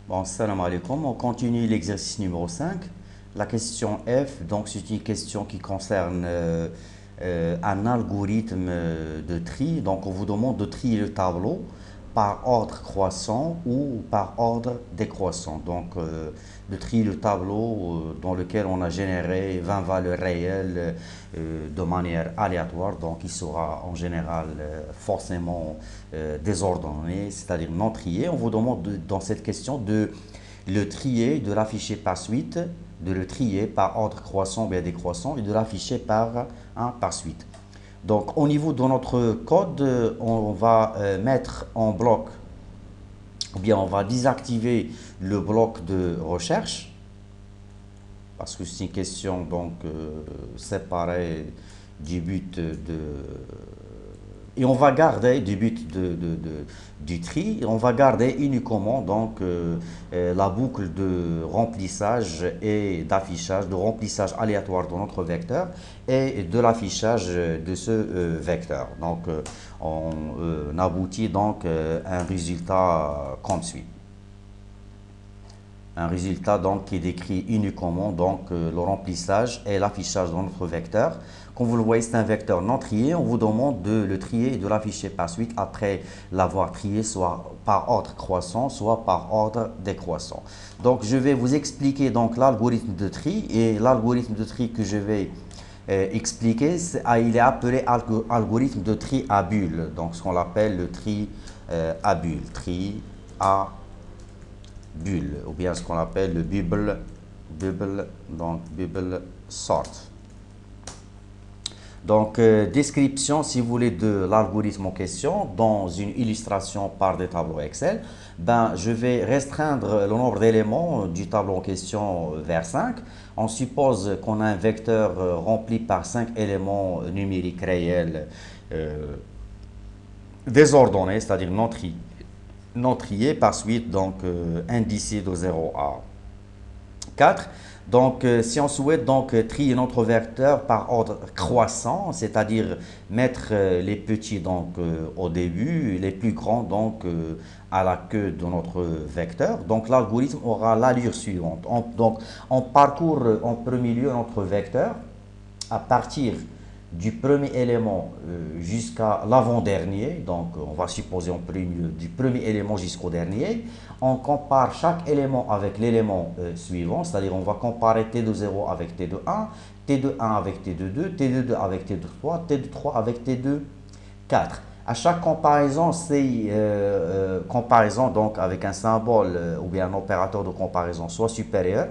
Bon, salam alaikum. On continue l'exercice numéro 5. La question F, donc c'est une question qui concerne un algorithme de tri. Donc on vous demande de trier le tableau par ordre croissant ou par ordre décroissant. Donc de trier le tableau dans lequel on a généré 20 valeurs réelles de manière aléatoire. Donc il sera en général forcément désordonné, c'est-à-dire non trié. On vous demande dans cette question de le trier, de l'afficher par suite, de le trier par ordre croissant ou bien décroissant et de l'afficher par suite. Donc au niveau de notre code, on va mettre en bloc, ou bien on va désactiver le bloc de recherche, parce que c'est une question donc séparée du but de... Et on va garder du but du tri, on va garder uniquement donc la boucle de remplissage et d'affichage, de remplissage aléatoire de notre vecteur et de l'affichage de ce vecteur. Donc on aboutit donc à un résultat comme suit. Un résultat donc qui décrit uniquement donc le remplissage et l'affichage de notre vecteur. Comme vous le voyez, c'est un vecteur non trié. On vous demande de le trier et de l'afficher par suite après l'avoir trié, soit par ordre croissant, soit par ordre décroissant. Donc je vais vous expliquer donc l'algorithme de tri, et l'algorithme de tri que je vais expliquer, il est appelé algorithme de tri à bulles. Donc ce qu'on appelle le tri à bulles, tri à bulle, ou bien ce qu'on appelle le bubble sort. Donc, description, si vous voulez, de l'algorithme en question dans une illustration par des tableaux Excel. Je vais restreindre le nombre d'éléments du tableau en question vers 5. On suppose qu'on a un vecteur rempli par 5 éléments numériques réels désordonnés, c'est-à-dire non triés, par suite donc indicés de 0 à 4. Donc, si on souhaite donc trier notre vecteur par ordre croissant, c'est-à-dire mettre les petits donc au début, les plus grands donc à la queue de notre vecteur, donc l'algorithme aura l'allure suivante. On parcourt en premier lieu notre vecteur à partir du premier élément jusqu'à l'avant-dernier, donc on va supposer en premier lieu du premier élément jusqu'au dernier. On compare chaque élément avec l'élément suivant, c'est-à-dire on va comparer T de 0 avec T de 1, T de 1 avec T de 2, T de 2 avec T de 3, T de 3 avec T de 4. À chaque comparaison, c'est comparaison donc avec un symbole ou bien un opérateur de comparaison soit supérieur,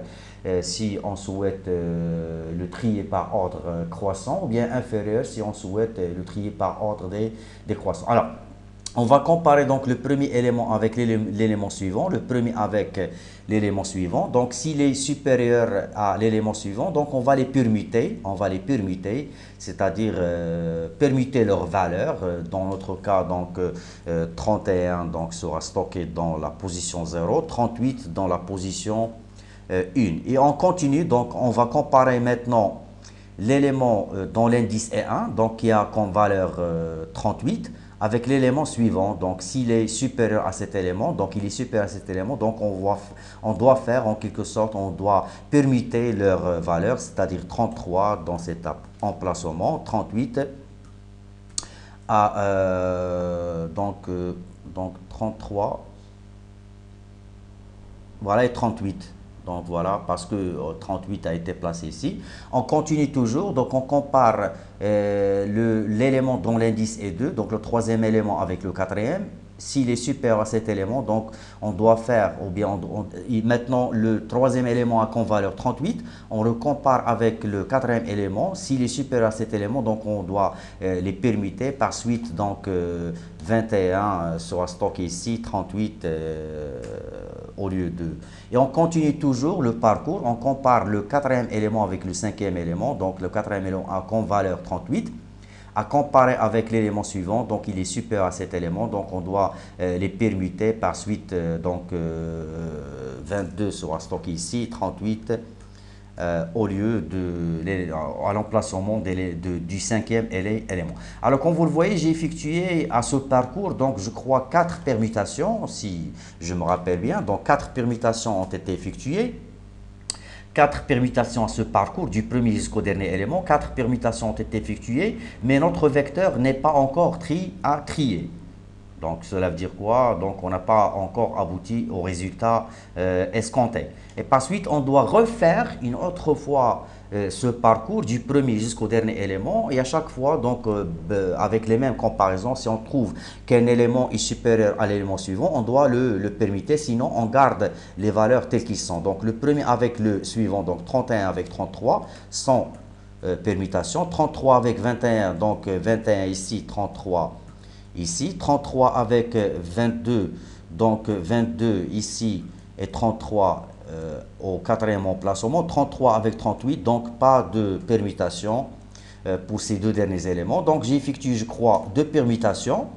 si on souhaite le trier par ordre croissant, ou bien inférieur si on souhaite le trier par ordre décroissant. Alors, on va comparer donc le premier élément avec l'élément suivant, le premier avec l'élément suivant. Donc, s'il est supérieur à l'élément suivant, donc on va les permuter, c'est-à-dire permuter leurs valeurs. Dans notre cas, donc 31 donc, sera stocké dans la position 0, 38 dans la position 1. Et on continue, donc on va comparer maintenant l'élément dont l'indice est 1, donc qui a comme valeur 38, avec l'élément suivant. Donc s'il est supérieur à cet élément, donc il est supérieur à cet élément, donc on doit faire en quelque sorte, on doit permuter leurs valeurs, c'est-à-dire 33 dans cet emplacement, 38 à donc 33, voilà, et 38. Donc voilà, parce que 38 a été placé ici. On continue toujours, donc on compare l'élément dont l'indice est 2, donc le troisième élément avec le quatrième. S'il est supérieur à cet élément, donc on doit faire, ou bien maintenant le troisième élément a comme valeur 38, on le compare avec le quatrième élément. S'il est supérieur à cet élément, donc on doit les permuter. Par suite, donc 21 sera stocké ici, 38 au lieu de... Et on continue toujours le parcours, on compare le quatrième élément avec le cinquième élément, donc le quatrième élément a comme valeur 38, à comparer avec l'élément suivant, donc il est supérieur à cet élément, donc on doit les permuter. Par suite, donc 22 sera stocké ici, 38 au lieu à l'emplacement du cinquième élément. Alors comme vous le voyez, j'ai effectué à ce parcours, donc je crois 4 permutations, si je me rappelle bien. Donc 4 permutations ont été effectuées. 4 permutations à ce parcours, du premier jusqu'au dernier élément. 4 permutations ont été effectuées, mais notre vecteur n'est pas encore à trier. Donc cela veut dire quoi? Donc on n'a pas encore abouti au résultat escompté. Et par suite, on doit refaire une autre fois ce parcours du premier jusqu'au dernier élément, et à chaque fois, donc avec les mêmes comparaisons, si on trouve qu'un élément est supérieur à l'élément suivant, on doit le permuter, sinon on garde les valeurs telles qu'ils sont. Donc le premier avec le suivant, donc 31 avec 33, sans permutation. 33 avec 21, donc 21 ici, 33 ici, 33 avec 22, donc 22 ici et 33 au quatrième emplacement, 33 avec 38, donc pas de permutation pour ces deux derniers éléments. Donc j'effectue, je crois, deux permutations,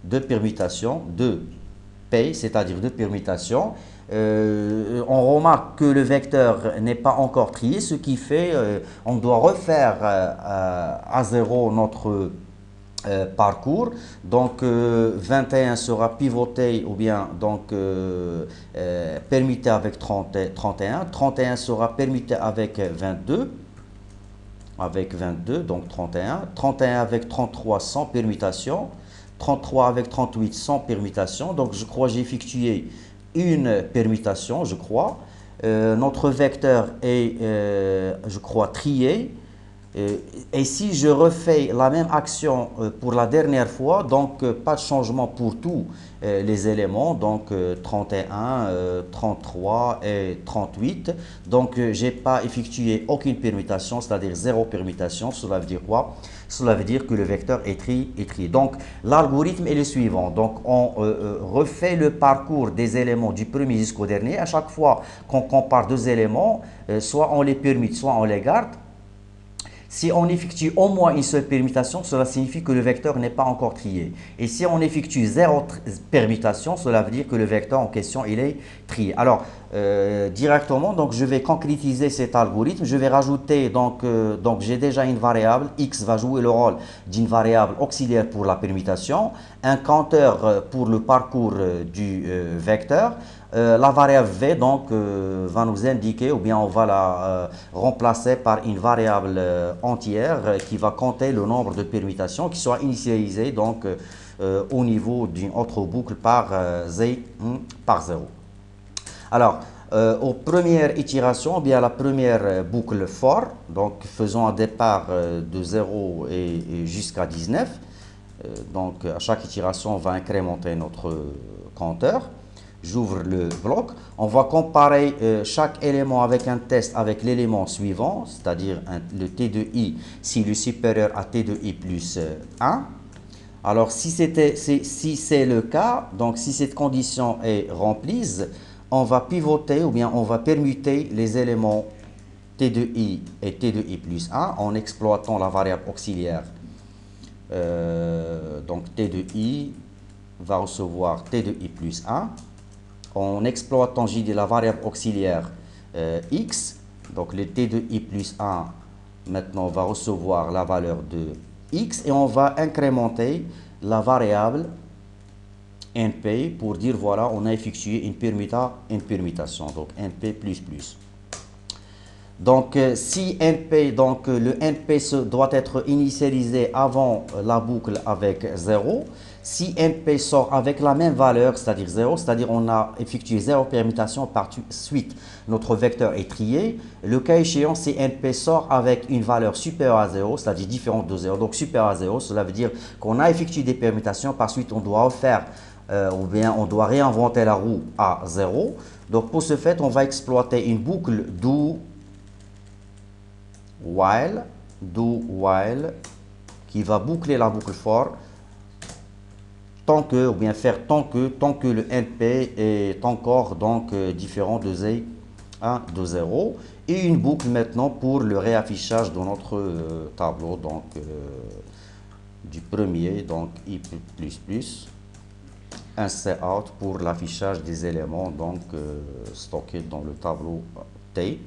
deux P, c'est-à-dire deux permutations. On remarque que le vecteur n'est pas encore trié, ce qui fait on doit refaire à zéro notre parcours. Donc 21 sera pivoté ou bien donc permuté avec 31. 31 sera permuté avec 22. Donc 31. 31 avec 33 sans permutation. 33 avec 38 sans permutation. Donc je crois j'ai effectué une permutation, je crois. Notre vecteur est, je crois, trié. Et si je refais la même action pour la dernière fois, donc pas de changement pour tous les éléments, donc 31, 33 et 38. Donc j'ai pas effectué aucune permutation, c'est-à-dire zéro permutation. Cela veut dire quoi? Cela veut dire que le vecteur est trié. Donc l'algorithme est le suivant. Donc on refait le parcours des éléments du premier jusqu'au dernier. À chaque fois qu'on compare deux éléments, soit on les permute, soit on les garde. Si on effectue au moins une seule permutation, cela signifie que le vecteur n'est pas encore trié. Et si on effectue zéro permutation, cela veut dire que le vecteur en question, il est trié. Alors, directement, donc, je vais concrétiser cet algorithme. Je vais rajouter, donc j'ai déjà une variable. X va jouer le rôle d'une variable auxiliaire pour la permutation. Un compteur pour le parcours du vecteur. La variable v donc va nous indiquer, ou bien on va la remplacer par une variable entière qui va compter le nombre de permutations qui soit initialisées donc au niveau d'une autre boucle par par 0. Alors aux premières itérations, ou bien la première boucle for, donc faisons un départ de 0 et jusqu'à 19. Donc à chaque itération on va incrémenter notre compteur. J'ouvre le bloc. On va comparer chaque élément avec un test avec l'élément suivant, c'est-à-dire le T de I, s'il est supérieur à T de I plus 1. Alors, si c'est le cas, donc si cette condition est remplie, on va pivoter ou bien on va permuter les éléments T de I et T de I plus 1 en exploitant la variable auxiliaire. Donc, T de I va recevoir T de I plus 1. En exploitant, j'ai dit, la variable auxiliaire x, donc le t de i plus 1, maintenant va recevoir la valeur de x, et on va incrémenter la variable np pour dire, voilà, on a effectué une permutation, donc np plus plus. Donc si np, donc le np doit être initialisé avant la boucle avec 0. Si np sort avec la même valeur, c'est-à-dire 0, c'est-à-dire on a effectué 0 permutation, par suite notre vecteur est trié. Le cas échéant, si np sort avec une valeur supérieure à 0, c'est-à-dire différente de 0, donc supérieure à 0, cela veut dire qu'on a effectué des permutations, par suite on doit refaire ou bien on doit réinventer la roue à 0. Donc pour ce fait, on va exploiter une boucle do while qui va boucler la boucle for tant que, ou bien faire tant que le NP est encore donc différent de 0, et une boucle maintenant pour le réaffichage de notre tableau, donc du premier, donc i plus un cout pour l'affichage des éléments donc stockés dans le tableau T.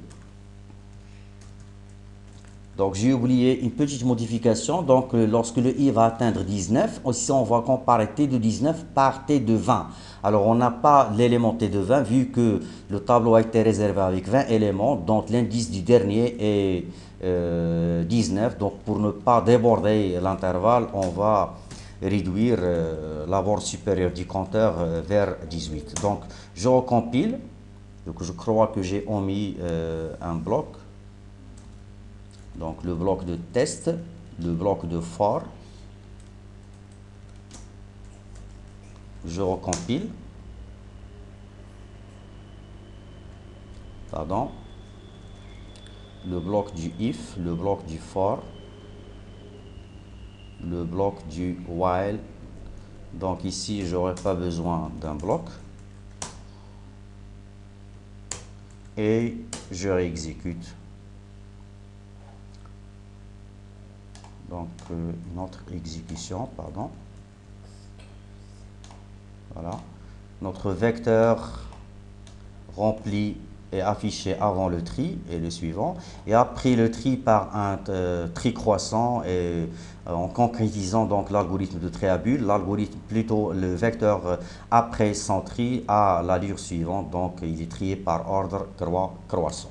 Donc j'ai oublié une petite modification. Donc lorsque le i va atteindre 19, aussi on va comparer t de 19 par t de 20. Alors on n'a pas l'élément t de 20 vu que le tableau a été réservé avec 20 éléments, dont l'indice du dernier est 19. Donc pour ne pas déborder l'intervalle, on va réduire la borne supérieure du compteur vers 18. Donc je recompile. Donc je crois que j'ai omis un bloc. Donc le bloc de test, le bloc de for. Je recompile. Pardon. Le bloc du if, le bloc du for, le bloc du while. Donc ici, j'aurais pas besoin d'un bloc. Et je réexécute. Donc notre exécution, pardon. Voilà. Notre vecteur rempli est affiché avant le tri et le suivant. Et après le tri par un tri croissant et en concrétisant donc l'algorithme de tri à bulles, l'algorithme plutôt le vecteur après son tri à l'allure suivante. Donc il est trié par ordre croissant.